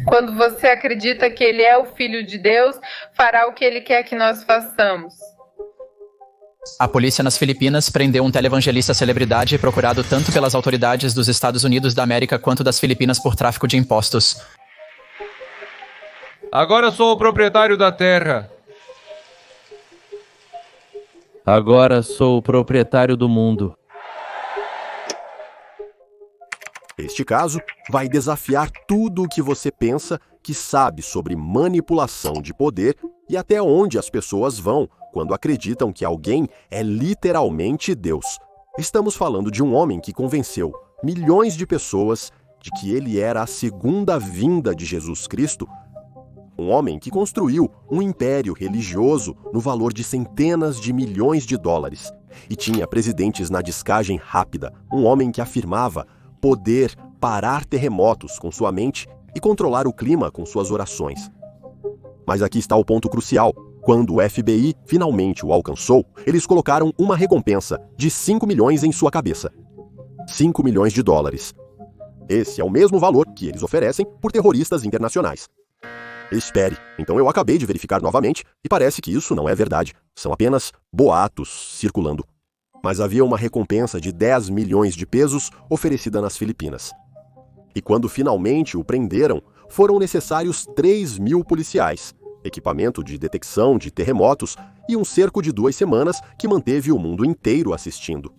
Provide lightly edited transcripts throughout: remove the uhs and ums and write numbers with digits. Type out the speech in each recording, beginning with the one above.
Quando você acredita que ele é o Filho de Deus, fará o que ele quer que nós façamos. A polícia nas Filipinas prendeu um televangelista celebridade procurado tanto pelas autoridades dos Estados Unidos da América quanto das Filipinas por tráfico de impostos. Agora sou o proprietário da terra. Agora sou o proprietário do mundo. Este caso vai desafiar tudo o que você pensa que sabe sobre manipulação de poder e até onde as pessoas vão quando acreditam que alguém é literalmente Deus. Estamos falando de um homem que convenceu milhões de pessoas de que ele era a segunda vinda de Jesus Cristo. Um homem que construiu um império religioso no valor de centenas de milhões de dólares e tinha presidentes na descagem rápida. Um homem que afirmava poder parar terremotos com sua mente e controlar o clima com suas orações. Mas aqui está o ponto crucial. Quando o FBI finalmente o alcançou, eles colocaram uma recompensa de 5 milhões em sua cabeça. 5 milhões de dólares. Esse é o mesmo valor que eles oferecem por terroristas internacionais. Espere, então eu acabei de verificar novamente e parece que isso não é verdade. São apenas boatos circulando. Mas havia uma recompensa de 10 milhões de pesos oferecida nas Filipinas. E quando finalmente o prenderam, foram necessários 3.000 policiais, equipamento de detecção de terremotos e um cerco de 2 semanas que manteve o mundo inteiro assistindo.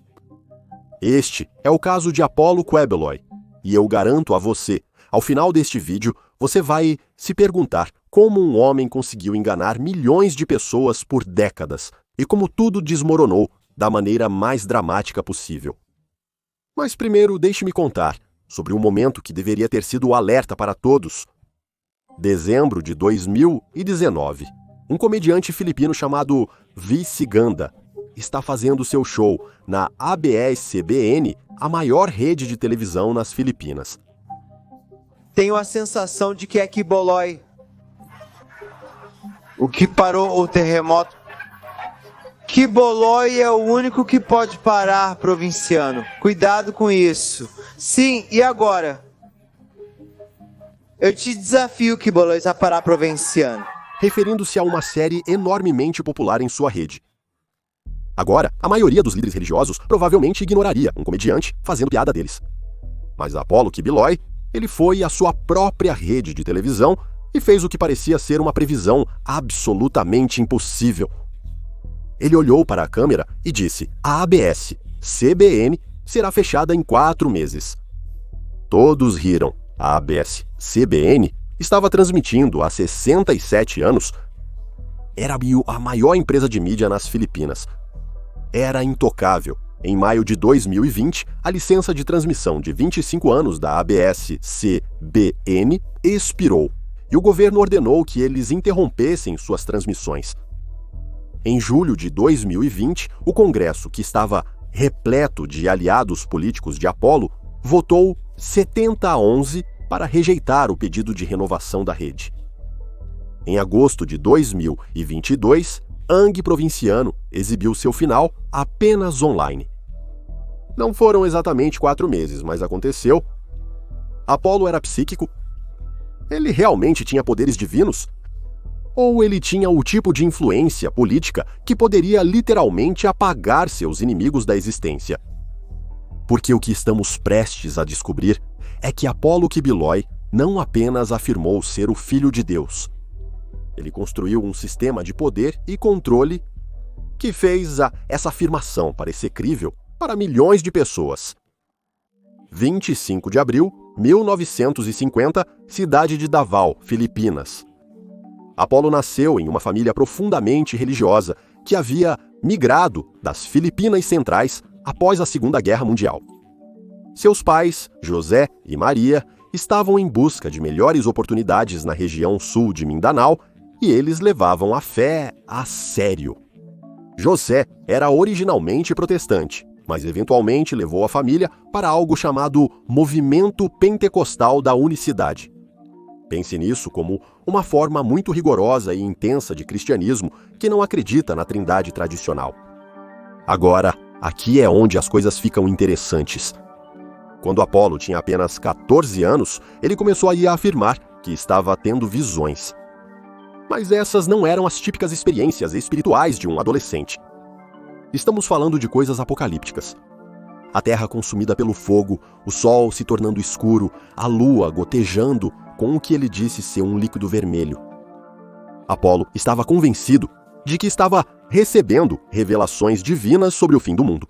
Este é o caso de Apollo Quebeloi, e eu garanto a você, ao final deste vídeo, você vai se perguntar como um homem conseguiu enganar milhões de pessoas por décadas e como tudo desmoronou da maneira mais dramática possível. Mas primeiro deixe-me contar sobre um momento que deveria ter sido o alerta para todos. Dezembro de 2019, um comediante filipino chamado Vice Ganda está fazendo seu show na ABS-CBN, a maior rede de televisão nas Filipinas. Tenho a sensação de que é Quiboloy o que parou o terremoto. Quiboloy é o único que pode parar, provinciano. Cuidado com isso. Sim, e agora? Eu te desafio, Quiboloy, a parar, provinciano. Referindo-se a uma série enormemente popular em sua rede. Agora, a maioria dos líderes religiosos provavelmente ignoraria um comediante fazendo piada deles. Mas Apollo Quiboloy, ele foi à sua própria rede de televisão e fez o que parecia ser uma previsão absolutamente impossível. Ele olhou para a câmera e disse: a ABS-CBN será fechada em 4 meses. Todos riram. A ABS-CBN estava transmitindo há 67 anos. Era a maior empresa de mídia nas Filipinas. Era intocável. Em maio de 2020, a licença de transmissão de 25 anos da ABS-CBN expirou e o governo ordenou que eles interrompessem suas transmissões. Em julho de 2020, o Congresso, que estava repleto de aliados políticos de Apollo, votou 70-11 para rejeitar o pedido de renovação da rede. Em agosto de 2022, Ang Provinciano exibiu seu final apenas online. Não foram exatamente 4 meses, mas aconteceu. Apollo era psíquico? Ele realmente tinha poderes divinos? Ou ele tinha o tipo de influência política que poderia literalmente apagar seus inimigos da existência? Porque o que estamos prestes a descobrir é que Apollo Quiboloy não apenas afirmou ser o Filho de Deus. Ele construiu um sistema de poder e controle que fez essa afirmação parecer crível para milhões de pessoas. 25 de abril, 1950, cidade de Davao, Filipinas. Apollo nasceu em uma família profundamente religiosa que havia migrado das Filipinas Centrais após a Segunda Guerra Mundial. Seus pais, José e Maria, estavam em busca de melhores oportunidades na região sul de Mindanao e eles levavam a fé a sério. José era originalmente protestante, mas eventualmente levou a família para algo chamado Movimento Pentecostal da Unicidade. Pense nisso como uma forma muito rigorosa e intensa de cristianismo que não acredita na trindade tradicional. Agora, aqui é onde as coisas ficam interessantes. Quando Apollo tinha apenas 14 anos, ele começou a afirmar que estava tendo visões. Mas essas não eram as típicas experiências espirituais de um adolescente. Estamos falando de coisas apocalípticas. A terra consumida pelo fogo, o sol se tornando escuro, a lua gotejando com o que ele disse ser um líquido vermelho. Apolo estava convencido de que estava recebendo revelações divinas sobre o fim do mundo.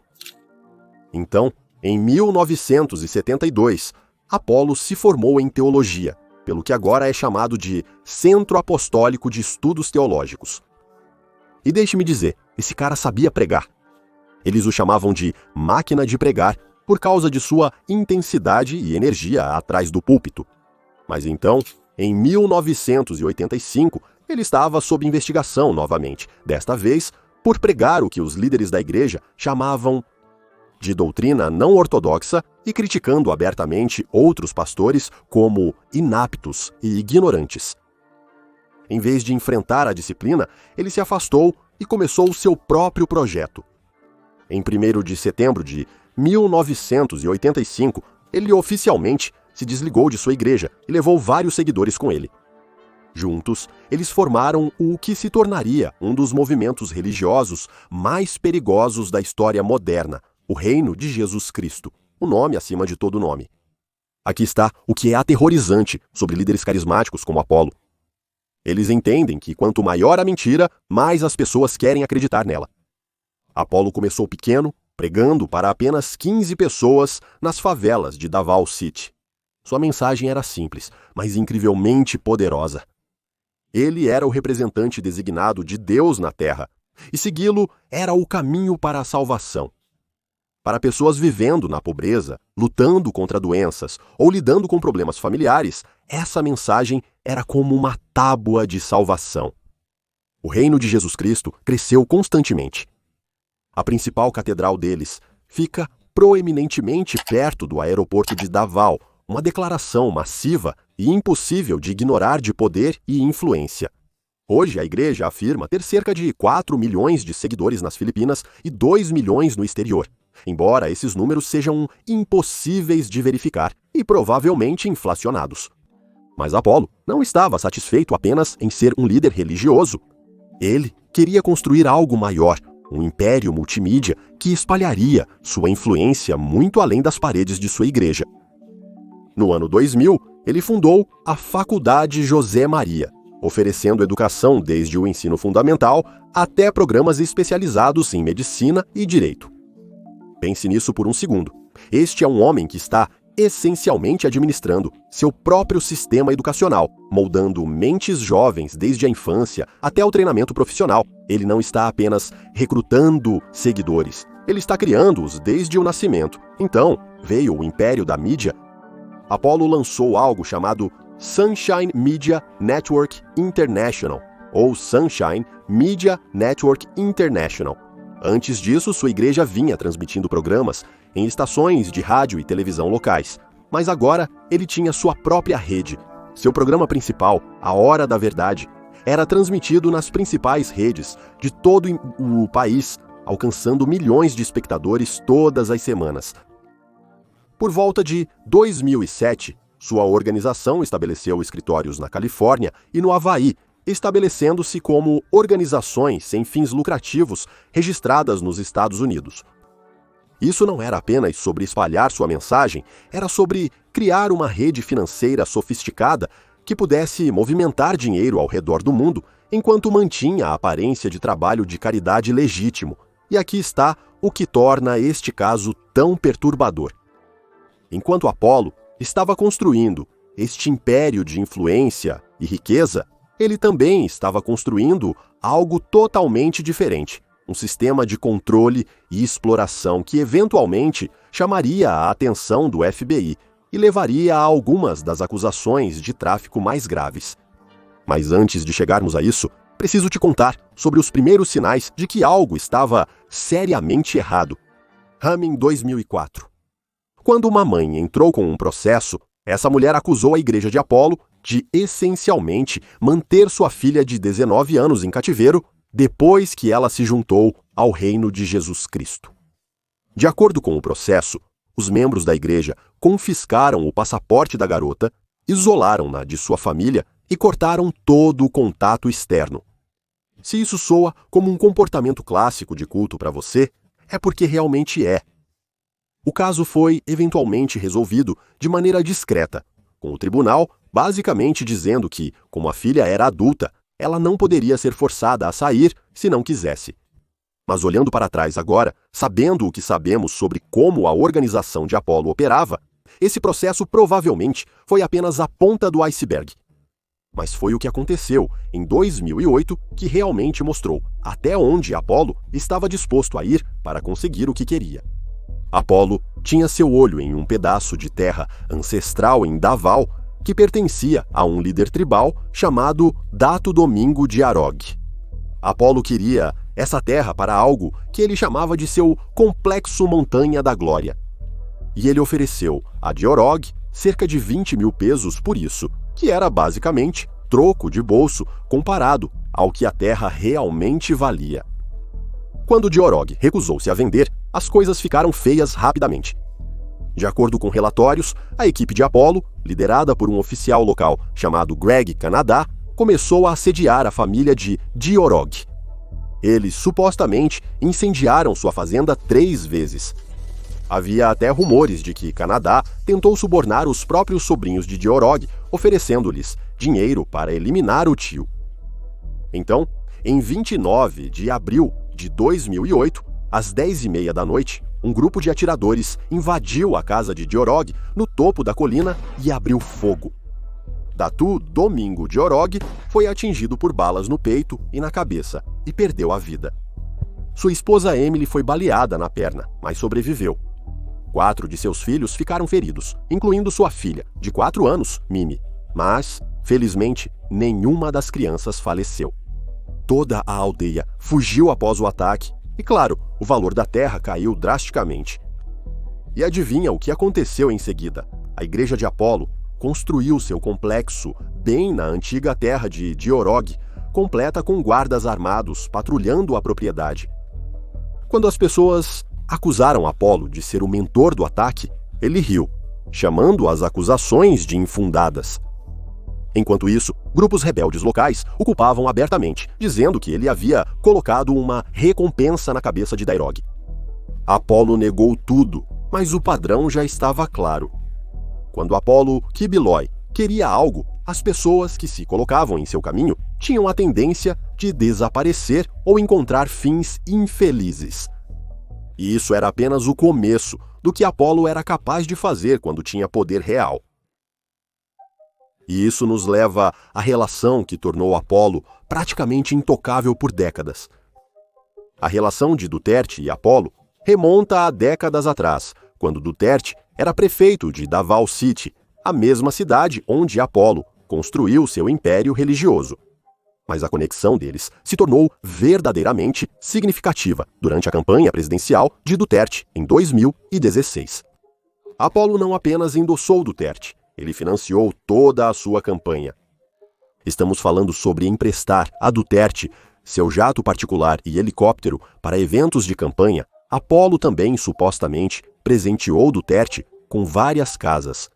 Então, em 1972, Apolo se formou em teologia, pelo que agora é chamado de Centro Apostólico de Estudos Teológicos. E deixe-me dizer, esse cara sabia pregar. Eles o chamavam de máquina de pregar por causa de sua intensidade e energia atrás do púlpito. Mas então, em 1985, ele estava sob investigação novamente, desta vez por pregar o que os líderes da igreja chamavam de doutrina não ortodoxa e criticando abertamente outros pastores como inaptos e ignorantes. Em vez de enfrentar a disciplina, ele se afastou e começou o seu próprio projeto. Em 1º de setembro de 1985, ele oficialmente se desligou de sua igreja e levou vários seguidores com ele. Juntos, eles formaram o que se tornaria um dos movimentos religiosos mais perigosos da história moderna, o Reino de Jesus Cristo, o nome acima de todo nome. Aqui está o que é aterrorizante sobre líderes carismáticos como Apolo. Eles entendem que quanto maior a mentira, mais as pessoas querem acreditar nela. Apolo começou pequeno, pregando para apenas 15 pessoas nas favelas de Davao City. Sua mensagem era simples, mas incrivelmente poderosa. Ele era o representante designado de Deus na Terra, e segui-lo era o caminho para a salvação. Para pessoas vivendo na pobreza, lutando contra doenças ou lidando com problemas familiares, essa mensagem era como uma tábua de salvação. O reino de Jesus Cristo cresceu constantemente. A principal catedral deles fica proeminentemente perto do aeroporto de Davao, uma declaração massiva e impossível de ignorar de poder e influência. Hoje, a igreja afirma ter cerca de 4 milhões de seguidores nas Filipinas e 2 milhões no exterior, embora esses números sejam impossíveis de verificar e provavelmente inflacionados. Mas Apolo não estava satisfeito apenas em ser um líder religioso. Ele queria construir algo maior, um império multimídia que espalharia sua influência muito além das paredes de sua igreja. No ano 2000, ele fundou a Faculdade José Maria, oferecendo educação desde o ensino fundamental até programas especializados em medicina e direito. Pense nisso por um segundo. Este é um homem que está essencialmente administrando seu próprio sistema educacional, moldando mentes jovens desde a infância até o treinamento profissional. Ele não está apenas recrutando seguidores, ele está criando-os desde o nascimento. Então, veio o império da mídia. Apolo lançou algo chamado Sunshine Media Network International, ou Sunshine Media Network International. Antes disso, sua igreja vinha transmitindo programas em estações de rádio e televisão locais, mas agora ele tinha sua própria rede. Seu programa principal, A Hora da Verdade, era transmitido nas principais redes de todo o país, alcançando milhões de espectadores todas as semanas. Por volta de 2007, sua organização estabeleceu escritórios na Califórnia e no Havaí, estabelecendo-se como organizações sem fins lucrativos registradas nos Estados Unidos. Isso não era apenas sobre espalhar sua mensagem, era sobre criar uma rede financeira sofisticada que pudesse movimentar dinheiro ao redor do mundo, enquanto mantinha a aparência de trabalho de caridade legítimo. E aqui está o que torna este caso tão perturbador. Enquanto Apolo estava construindo este império de influência e riqueza, ele também estava construindo algo totalmente diferente, um sistema de controle e exploração que eventualmente chamaria a atenção do FBI e levaria a algumas das acusações de tráfico mais graves. Mas antes de chegarmos a isso, preciso te contar sobre os primeiros sinais de que algo estava seriamente errado. Ramin 2004. Quando uma mãe entrou com um processo, essa mulher acusou a igreja de Apolo de, essencialmente, manter sua filha de 19 anos em cativeiro depois que ela se juntou ao reino de Jesus Cristo. De acordo com o processo, os membros da igreja confiscaram o passaporte da garota, isolaram-na de sua família e cortaram todo o contato externo. Se isso soa como um comportamento clássico de culto para você, é porque realmente é. O caso foi eventualmente resolvido de maneira discreta, com o tribunal basicamente dizendo que, como a filha era adulta, ela não poderia ser forçada a sair se não quisesse. Mas olhando para trás agora, sabendo o que sabemos sobre como a organização de Apollo operava, esse processo provavelmente foi apenas a ponta do iceberg. Mas foi o que aconteceu em 2008 que realmente mostrou até onde Apollo estava disposto a ir para conseguir o que queria. Apollo tinha seu olho em um pedaço de terra ancestral em Davao que pertencia a um líder tribal chamado Dato Domingo de Arog. Apollo queria essa terra para algo que ele chamava de seu complexo Montanha da Glória. E ele ofereceu a Diorog cerca de 20 mil pesos por isso, que era basicamente troco de bolso comparado ao que a terra realmente valia. Quando Diorog recusou-se a vender, as coisas ficaram feias rapidamente. De acordo com relatórios, a equipe de Apollo, liderada por um oficial local chamado Greg Canadá, começou a assediar a família de Diorog. Eles supostamente incendiaram sua fazenda 3 vezes. Havia até rumores de que Canadá tentou subornar os próprios sobrinhos de Diorog, oferecendo-lhes dinheiro para eliminar o tio. Então, em 29 de abril de 2008, às 10h30 da noite, um grupo de atiradores invadiu a casa de Diorog no topo da colina e abriu fogo. Datu Domingo Diorog foi atingido por balas no peito e na cabeça e perdeu a vida. Sua esposa Emily foi baleada na perna, mas sobreviveu. 4 de seus filhos ficaram feridos, incluindo sua filha, de 4 anos, Mimi. Mas, felizmente, nenhuma das crianças faleceu. Toda a aldeia fugiu após o ataque e, claro, o valor da terra caiu drasticamente. E adivinha o que aconteceu em seguida? A igreja de Apollo construiu seu complexo bem na antiga terra de Diorog, completa com guardas armados patrulhando a propriedade. Quando as pessoas acusaram Apollo de ser o mentor do ataque, ele riu, chamando as acusações de infundadas. Enquanto isso, grupos rebeldes locais o culpavam abertamente, dizendo que ele havia colocado uma recompensa na cabeça de Dairog. Apollo negou tudo, mas o padrão já estava claro. Quando Apollo Kibiloy queria algo, as pessoas que se colocavam em seu caminho tinham a tendência de desaparecer ou encontrar fins infelizes. E isso era apenas o começo do que Apollo era capaz de fazer quando tinha poder real. E isso nos leva à relação que tornou Apollo praticamente intocável por décadas. A relação de Duterte e Apollo remonta a décadas atrás, quando Duterte era prefeito de Davao City, a mesma cidade onde Apollo construiu seu império religioso. Mas a conexão deles se tornou verdadeiramente significativa durante a campanha presidencial de Duterte em 2016. Apollo não apenas endossou Duterte, ele financiou toda a sua campanha. Estamos falando sobre emprestar a Duterte seu jato particular e helicóptero para eventos de campanha. Apollo também, supostamente, presenteou Duterte com várias casas.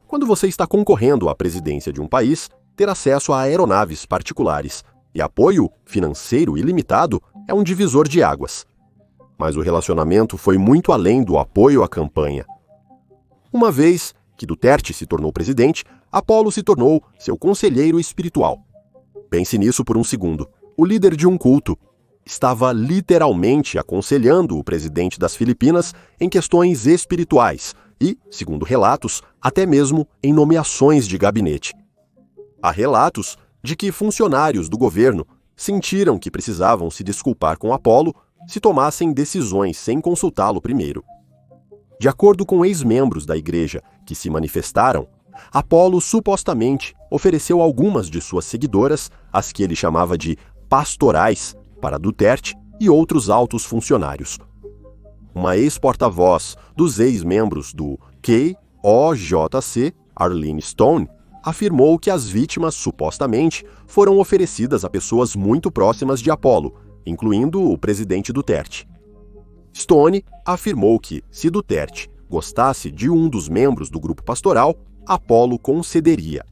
Quando você está concorrendo à presidência de um país, ter acesso a aeronaves particulares e apoio financeiro ilimitado é um divisor de águas. Mas o relacionamento foi muito além do apoio à campanha. Uma vez que Duterte se tornou presidente, Apollo se tornou seu conselheiro espiritual. Pense nisso por um segundo. O líder de um culto estava literalmente aconselhando o presidente das Filipinas em questões espirituais e, segundo relatos, até mesmo em nomeações de gabinete. Há relatos de que funcionários do governo sentiram que precisavam se desculpar com Apollo se tomassem decisões sem consultá-lo primeiro. De acordo com ex-membros da igreja que se manifestaram, Apollo supostamente ofereceu algumas de suas seguidoras, as que ele chamava de pastorais, para Duterte e outros altos funcionários. Uma ex-porta-voz dos ex-membros do KOJC, Arlene Stone, afirmou que as vítimas supostamente foram oferecidas a pessoas muito próximas de Apollo, incluindo o presidente Duterte. Stone afirmou que, se Duterte gostasse de um dos membros do grupo pastoral, Apolo concederia.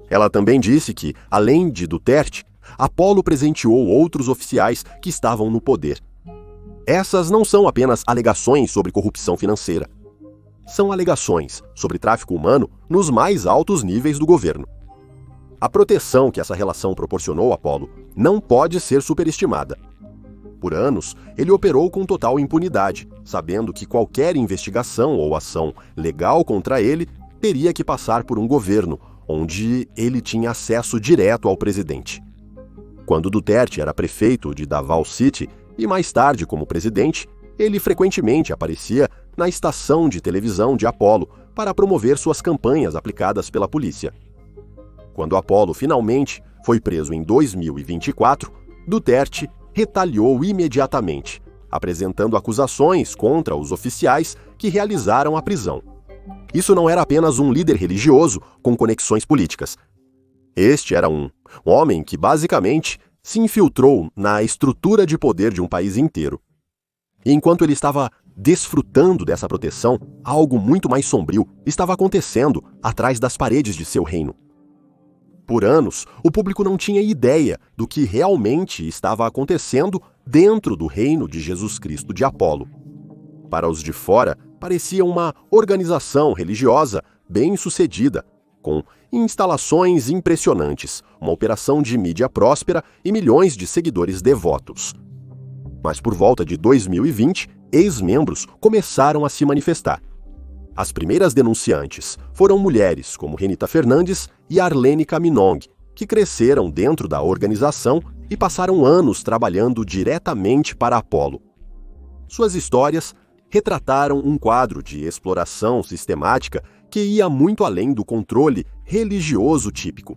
Ela também disse que, além de Duterte, Apolo presenteou outros oficiais que estavam no poder. Essas não são apenas alegações sobre corrupção financeira. São alegações sobre tráfico humano nos mais altos níveis do governo. A proteção que essa relação proporcionou a Apolo não pode ser superestimada. Por anos, ele operou com total impunidade, sabendo que qualquer investigação ou ação legal contra ele teria que passar por um governo, onde ele tinha acesso direto ao presidente. Quando Duterte era prefeito de Davao City e mais tarde como presidente, ele frequentemente aparecia na estação de televisão de Apolo para promover suas campanhas aplicadas pela polícia. Quando Apolo finalmente foi preso em 2024, Duterte retaliou imediatamente, apresentando acusações contra os oficiais que realizaram a prisão. Isso não era apenas um líder religioso com conexões políticas. Este era um homem que basicamente se infiltrou na estrutura de poder de um país inteiro. E enquanto ele estava desfrutando dessa proteção, algo muito mais sombrio estava acontecendo atrás das paredes de seu reino. Por anos, o público não tinha ideia do que realmente estava acontecendo dentro do reino de Jesus Cristo de Apolo. Para os de fora, parecia uma organização religiosa bem-sucedida, com instalações impressionantes, uma operação de mídia próspera e milhões de seguidores devotos. Mas por volta de 2020, ex-membros começaram a se manifestar. As primeiras denunciantes foram mulheres como Renita Fernandes e Arlene Kaminong, que cresceram dentro da organização e passaram anos trabalhando diretamente para Apolo. Suas histórias retrataram um quadro de exploração sistemática que ia muito além do controle religioso típico.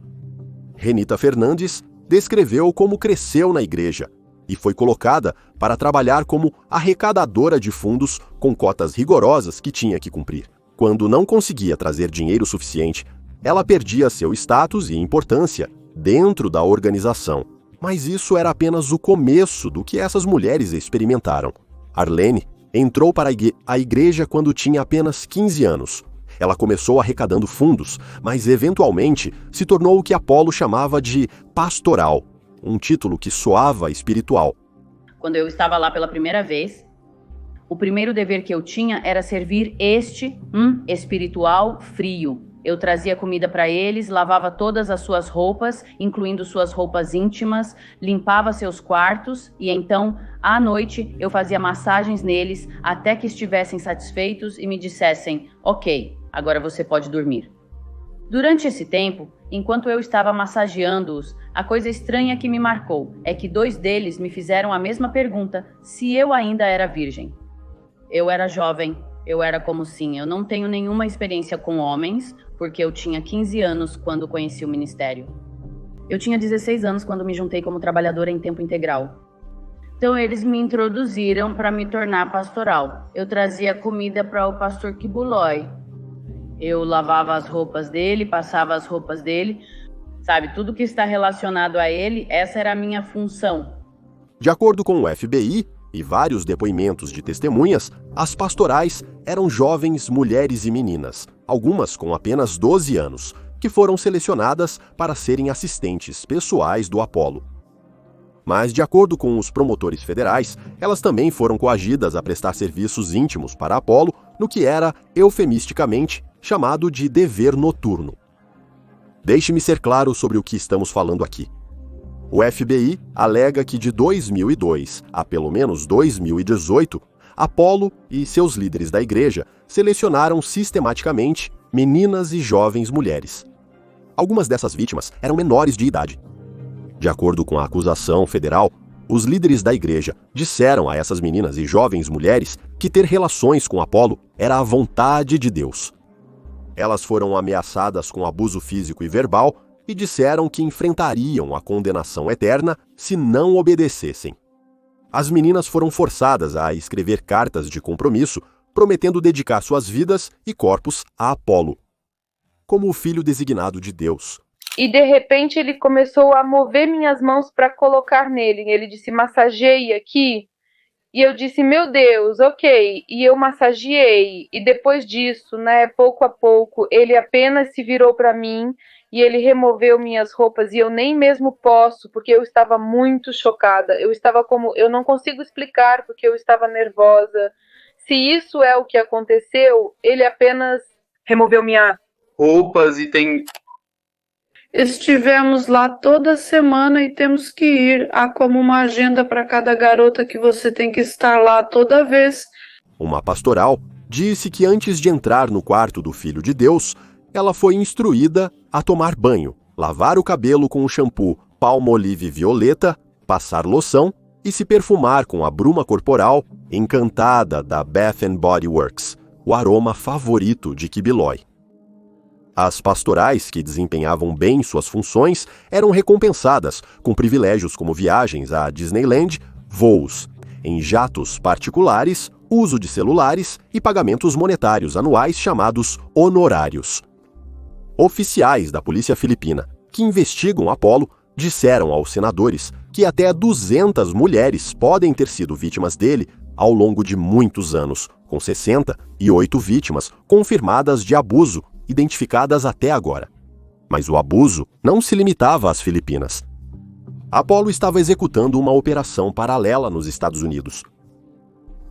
Renita Fernandes descreveu como cresceu na igreja e foi colocada para trabalhar como arrecadadora de fundos com cotas rigorosas que tinha que cumprir. Quando não conseguia trazer dinheiro suficiente, ela perdia seu status e importância dentro da organização. Mas isso era apenas o começo do que essas mulheres experimentaram. Arlene entrou para a igreja quando tinha apenas 15 anos. Ela começou arrecadando fundos, mas eventualmente se tornou o que Apolo chamava de pastoral, um título que soava espiritual. Quando eu estava lá pela primeira vez, o primeiro dever que eu tinha era servir este espiritual frio. Eu trazia comida para eles, lavava todas as suas roupas, incluindo suas roupas íntimas, limpava seus quartos e então, à noite, eu fazia massagens neles até que estivessem satisfeitos e me dissessem: ok, agora você pode dormir. Durante esse tempo, enquanto eu estava massageando-os, a coisa estranha que me marcou é que 2 deles me fizeram a mesma pergunta se eu ainda era virgem. Eu era jovem, eu era como sim, eu não tenho nenhuma experiência com homens, porque eu tinha 15 anos quando conheci o ministério. Eu tinha 16 anos quando me juntei como trabalhadora em tempo integral. Então eles me introduziram para me tornar pastoral. Eu trazia comida para o pastor Kibuloi. Eu lavava as roupas dele, passava as roupas dele. Sabe, tudo que está relacionado a ele, essa era a minha função. De acordo com o FBI e vários depoimentos de testemunhas, as pastorais eram jovens mulheres e meninas, algumas com apenas 12 anos, que foram selecionadas para serem assistentes pessoais do Apolo. Mas, de acordo com os promotores federais, elas também foram coagidas a prestar serviços íntimos para Apolo no que era, eufemisticamente, chamado de dever noturno. Deixe-me ser claro sobre o que estamos falando aqui. O FBI alega que de 2002 a pelo menos 2018, Apolo e seus líderes da igreja selecionaram sistematicamente meninas e jovens mulheres. Algumas dessas vítimas eram menores de idade. De acordo com a acusação federal, os líderes da igreja disseram a essas meninas e jovens mulheres que ter relações com Apolo era a vontade de Deus. Elas foram ameaçadas com abuso físico e verbal e disseram que enfrentariam a condenação eterna se não obedecessem. As meninas foram forçadas a escrever cartas de compromisso, prometendo dedicar suas vidas e corpos a Apolo, como o filho designado de Deus. E de repente ele começou a mover minhas mãos para colocar nele. Ele disse: massageie aqui. E eu disse, meu Deus, ok. E eu massageei. E depois disso, né, pouco a pouco, ele apenas se virou para mim e ele removeu minhas roupas. E eu nem mesmo posso, porque eu estava muito chocada. Eu não consigo explicar porque eu estava nervosa. Se isso é o que aconteceu, ele apenas removeu minhas roupas e tem... Estivemos lá toda semana e temos que ir. Há como uma agenda para cada garota que você tem que estar lá toda vez. Uma pastoral disse que antes de entrar no quarto do Filho de Deus, ela foi instruída a tomar banho, lavar o cabelo com o shampoo Palmolive Violeta, passar loção e se perfumar com a bruma corporal Encantada da Bath & Body Works, o aroma favorito de Kibiloy. As pastorais que desempenhavam bem suas funções eram recompensadas com privilégios como viagens à Disneyland, voos em jatos particulares, uso de celulares e pagamentos monetários anuais chamados honorários. Oficiais da polícia filipina que investigam Apollo disseram aos senadores que até 200 mulheres podem ter sido vítimas dele ao longo de muitos anos, com 68 vítimas confirmadas de abuso identificadas até agora. Mas o abuso não se limitava às Filipinas. Apollo estava executando uma operação paralela nos Estados Unidos.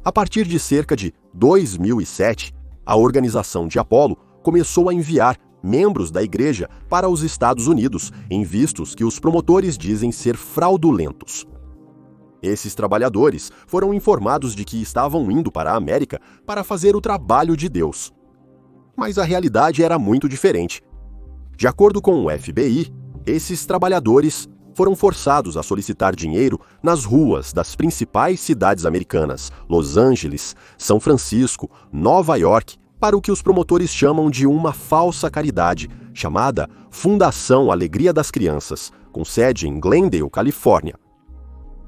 A partir de cerca de 2007, a organização de Apollo começou a enviar membros da igreja para os Estados Unidos em vistos que os promotores dizem ser fraudulentos. Esses trabalhadores foram informados de que estavam indo para a América para fazer o trabalho de Deus. Mas a realidade era muito diferente. De acordo com o FBI, esses trabalhadores foram forçados a solicitar dinheiro nas ruas das principais cidades americanas, Los Angeles, São Francisco, Nova York, para o que os promotores chamam de uma falsa caridade, chamada Fundação Alegria das Crianças, com sede em Glendale, Califórnia.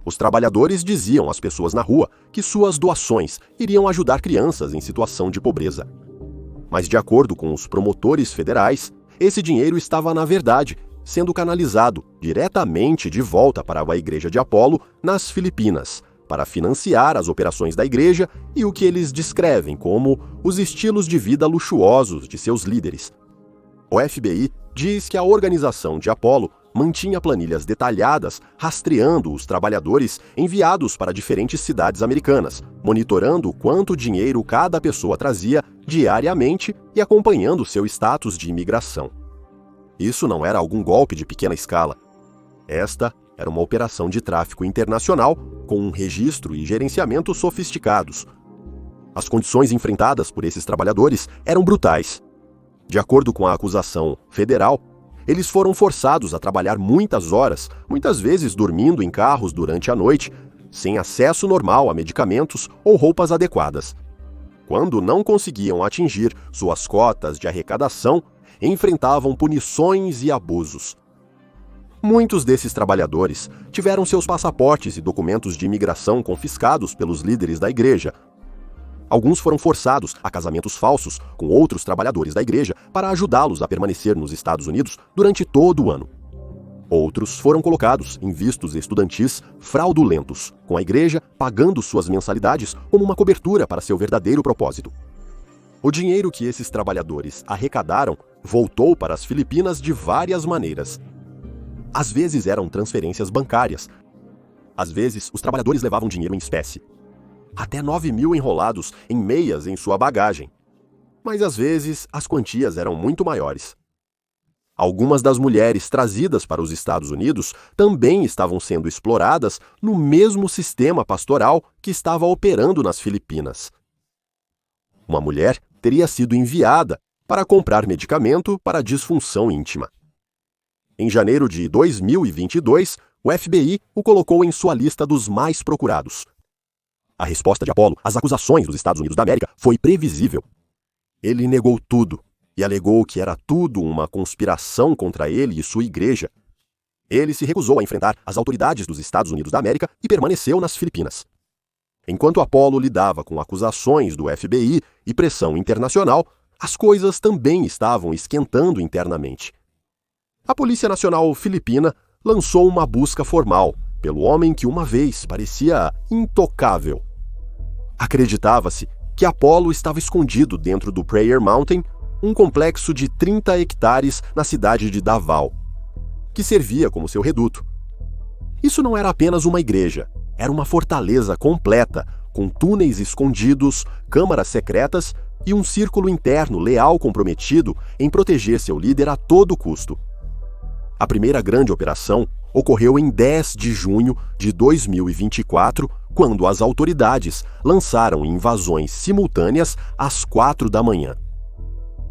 Os trabalhadores diziam às pessoas na rua que suas doações iriam ajudar crianças em situação de pobreza. Mas, de acordo com os promotores federais, esse dinheiro estava, na verdade, sendo canalizado diretamente de volta para a Igreja de Apollo nas Filipinas, para financiar as operações da igreja e o que eles descrevem como os estilos de vida luxuosos de seus líderes. O FBI diz que a organização de Apollo mantinha planilhas detalhadas rastreando os trabalhadores enviados para diferentes cidades americanas, monitorando quanto dinheiro cada pessoa trazia diariamente e acompanhando seu status de imigração. Isso não era algum golpe de pequena escala. Esta era uma operação de tráfico internacional com um registro e gerenciamento sofisticados. As condições enfrentadas por esses trabalhadores eram brutais. De acordo com a acusação federal, eles foram forçados a trabalhar muitas horas, muitas vezes dormindo em carros durante a noite, sem acesso normal a medicamentos ou roupas adequadas. Quando não conseguiam atingir suas cotas de arrecadação, enfrentavam punições e abusos. Muitos desses trabalhadores tiveram seus passaportes e documentos de imigração confiscados pelos líderes da igreja. Alguns foram forçados a casamentos falsos com outros trabalhadores da igreja para ajudá-los a permanecer nos Estados Unidos durante todo o ano. Outros foram colocados em vistos estudantis fraudulentos, com a igreja pagando suas mensalidades como uma cobertura para seu verdadeiro propósito. O dinheiro que esses trabalhadores arrecadaram voltou para as Filipinas de várias maneiras. Às vezes eram transferências bancárias. Às vezes, os trabalhadores levavam dinheiro em espécie. Até 9.000 enrolados em meias em sua bagagem. Mas às vezes, as quantias eram muito maiores. Algumas das mulheres trazidas para os Estados Unidos também estavam sendo exploradas no mesmo sistema pastoral que estava operando nas Filipinas. Uma mulher teria sido enviada para comprar medicamento para disfunção íntima. Em janeiro de 2022, o FBI o colocou em sua lista dos mais procurados. A resposta de Apollo às acusações dos Estados Unidos da América foi previsível. Ele negou tudo e alegou que era tudo uma conspiração contra ele e sua igreja. Ele se recusou a enfrentar as autoridades dos Estados Unidos da América e permaneceu nas Filipinas. Enquanto Apollo lidava com acusações do FBI e pressão internacional, as coisas também estavam esquentando internamente. A Polícia Nacional Filipina lançou uma busca formal pelo homem que uma vez parecia intocável, Acreditava-se que Apollo estava escondido dentro do Prayer Mountain, um complexo de 30 hectares na cidade de Davao, que servia como seu reduto. Isso não era apenas uma igreja, era uma fortaleza completa, com túneis escondidos, câmaras secretas e um círculo interno leal comprometido em proteger seu líder a todo custo. A primeira grande operação ocorreu em 10 de junho de 2024, quando as autoridades lançaram invasões simultâneas às 4 da manhã.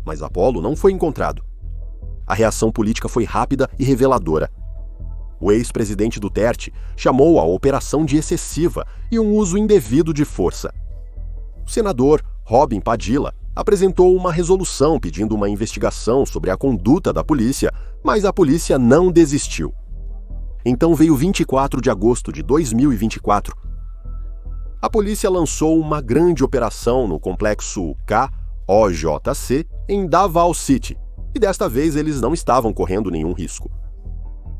Mas Apollo não foi encontrado. A reação política foi rápida e reveladora. O ex-presidente Duterte chamou a operação de excessiva e um uso indevido de força. O senador Robin Padilla apresentou uma resolução pedindo uma investigação sobre a conduta da polícia, mas a polícia não desistiu. Então veio 24 de agosto de 2024. A polícia lançou uma grande operação no complexo KOJC em Davao City, e desta vez eles não estavam correndo nenhum risco.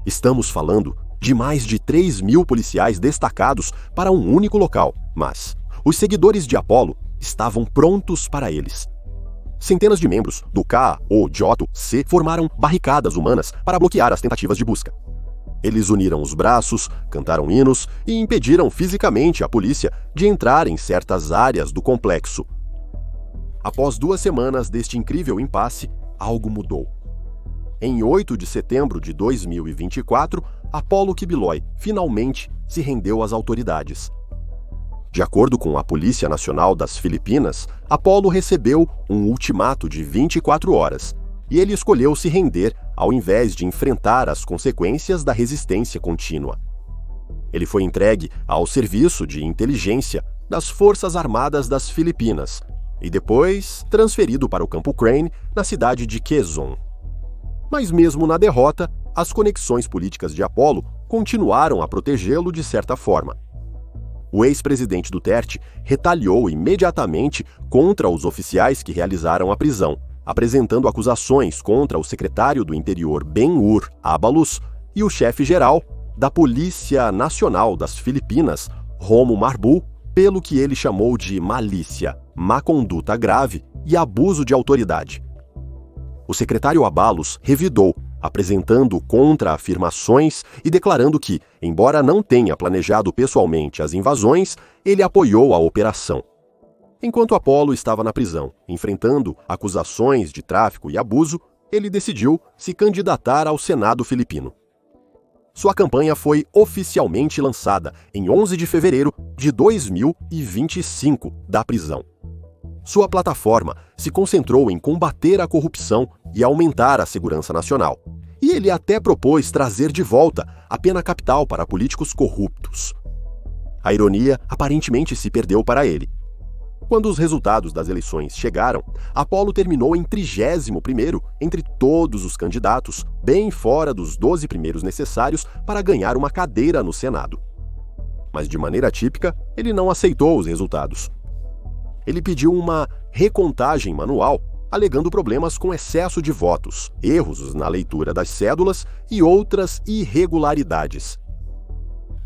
Estamos falando de mais de 3.000 policiais destacados para um único local, mas os seguidores de Apollo estavam prontos para eles. Centenas de membros do KOJC formaram barricadas humanas para bloquear as tentativas de busca. Eles uniram os braços, cantaram hinos e impediram fisicamente a polícia de entrar em certas áreas do complexo. Após 2 semanas deste incrível impasse, algo mudou. Em 8 de setembro de 2024, Apollo Kibiloy finalmente se rendeu às autoridades. De acordo com a Polícia Nacional das Filipinas, Apollo recebeu um ultimato de 24 horas e ele escolheu se render ao invés de enfrentar as consequências da resistência contínua. Ele foi entregue ao Serviço de Inteligência das Forças Armadas das Filipinas e depois transferido para o Campo Crane, na cidade de Quezon. Mas mesmo na derrota, as conexões políticas de Apollo continuaram a protegê-lo de certa forma. O ex-presidente Duterte retaliou imediatamente contra os oficiais que realizaram a prisão, apresentando acusações contra o secretário do Interior Ben-Hur Abalos e o chefe-geral da Polícia Nacional das Filipinas, Romo Marbul, pelo que ele chamou de malícia, má conduta grave e abuso de autoridade. O secretário Abalos revidou, apresentando contra-afirmações e declarando que, embora não tenha planejado pessoalmente as invasões, ele apoiou a operação. Enquanto Apollo estava na prisão, enfrentando acusações de tráfico e abuso, ele decidiu se candidatar ao Senado filipino. Sua campanha foi oficialmente lançada em 11 de fevereiro de 2025 da prisão. Sua plataforma se concentrou em combater a corrupção e aumentar a segurança nacional. E ele até propôs trazer de volta a pena capital para políticos corruptos. A ironia aparentemente se perdeu para ele. Quando os resultados das eleições chegaram, Apollo terminou em 31º entre todos os candidatos, bem fora dos 12 primeiros necessários para ganhar uma cadeira no Senado. Mas de maneira típica, ele não aceitou os resultados. Ele pediu uma recontagem manual, alegando problemas com excesso de votos, erros na leitura das cédulas e outras irregularidades.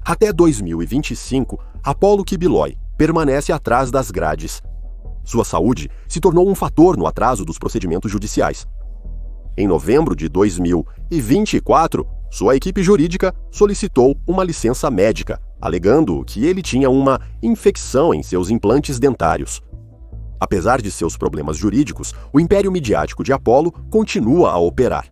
Até 2025, Apollo Kibiloy permanece atrás das grades. Sua saúde se tornou um fator no atraso dos procedimentos judiciais. Em novembro de 2024, sua equipe jurídica solicitou uma licença médica, alegando que ele tinha uma infecção em seus implantes dentários. Apesar de seus problemas jurídicos, o império midiático de Apollo continua a operar.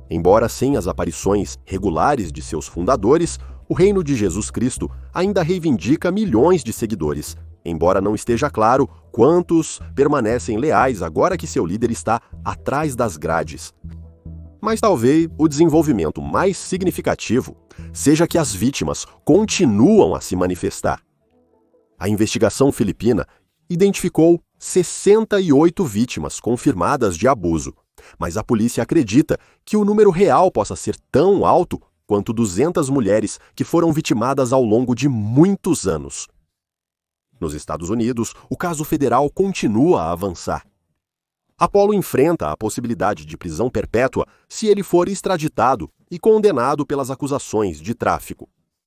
Embora sem as aparições regulares de seus fundadores, o reino de Jesus Cristo ainda reivindica milhões de seguidores, embora não esteja claro quantos permanecem leais agora que seu líder está atrás das grades. Mas talvez o desenvolvimento mais significativo seja que as vítimas continuam a se manifestar. A investigação filipina identificou 68 vítimas confirmadas de abuso, mas a polícia acredita que o número real possa ser tão alto quanto 200 mulheres que foram vitimadas ao longo de muitos anos. Nos Estados Unidos, o caso federal continua a avançar. Apollo enfrenta a possibilidade de prisão perpétua se ele for extraditado e condenado pelas acusações de tráfico.